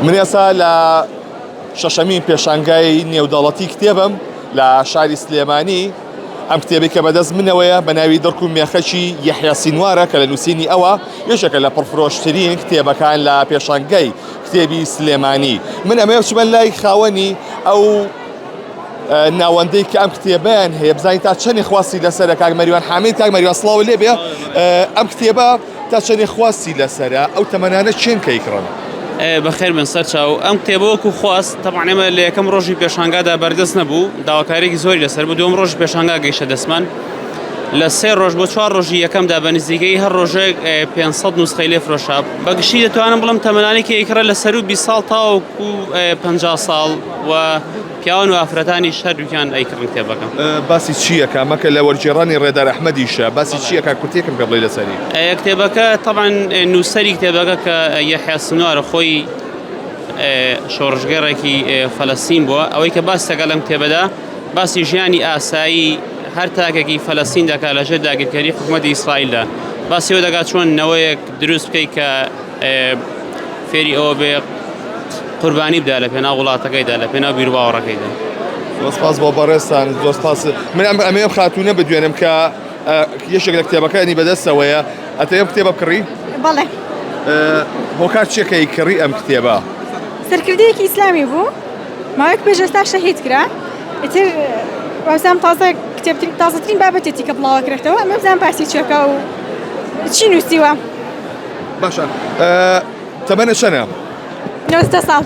من ئێستا لە شەشەمین پێشانگای نێودەوڵەتی کتێبم لە شاری سلێمانی. ئەم کتێبی کە بەدەست منەوەیە بە ناوی دڕک و مێخەکی یەحیا سینوارە کە لە نووسینی ئەوە یەکێکە لە پڕفرۆشترین کتێبەکان لە پێشانگای کتێبی سلێمانی. من ئەمەیە بچمە لای خاوەنی ئەو ناوەندەی کە ئەم کتێبیان هەیە بزانین تا چەندی خواستی لەسەرە. کاک مەریوان حامید، کاک مەریوان سڵاو لێ بێ. ئەم کتێبە تا چەندی خواستی لەسەرە، ئەو تەمەنانە چێن کەیکڕن؟ بەخێر بن سەرچاو. ئەم کتێبە وەکو خواست تەبعاً ئێمە لە یەکەم ڕۆژی پێشانگادا بەردەست نەبوو، داواکارێکی زۆری لەسەر بوو. دووەم ڕۆژی پێشانگا گەیشتە دەستمان. لە 3 ڕۆژ بۆ 4 ڕۆژی یەکەمدا بە نزیکەی هەر ڕۆژێک 500 نوسخەی لێ فرۆشا. بەگشتی دەتوانم بڵم تەمەنانی کە ئیکرا لە سەر و 20 ساڵ تاوەکو 50 ساڵ و پیاوان و ئافرەتانی شەرویان ئەیکردن کتێبەکەم. باسی چییە کامەکە لە وەرگێڕانی ڕێدار ئەحمەدیشە؟ باسی چییە کە کورتێکم پێ بڵێ لەسەری؟ کتێبەکە تەبعاً نووسەری کتێبەکە کە یەحیا سینوارە خۆی شۆڕژگەڕێکی فەلەستین بووە. ئەوەی کە باس دەکات لەم کتێبەدا باسی ژیانی ئاسایی هەر تاکێکی فەلەستین دەکات لەژێر داگیرکاری حکوومەتی ئیسرائیلدا. باسی ئەوە دەکات چۆن نەوەیەک دروست بکەیت کە فێری ئەوە بێ قوربانی بدات لە پێناو وڵاتەکەیدا، لە پێناو بیرباوەڕەکەیدا. سپاس بۆ بەڕێستان، زۆر سپاس. من ئەمەیە خاتوونە بدوێنم کە یەکێک لە کتێبەکانی بەدەستەوەیە. ئەتەوێ کتێبە بکڕی؟ بەڵێ. هۆکار چیەکەی کڕی ئەم کتێبە؟ سەرکردەیەکی ئیسلامی بوو، ماوەیەک پێش ئێستا شەهید کرا. ئیتر وەزام تازە کتێبترین تازەترین بابەتێتی کە بڵاو کرێتەوە. ئەمە بزانم باسی چیەکە و چی نووسیوە. باشە. تەمەنە چەندە؟ 90 ساڵ.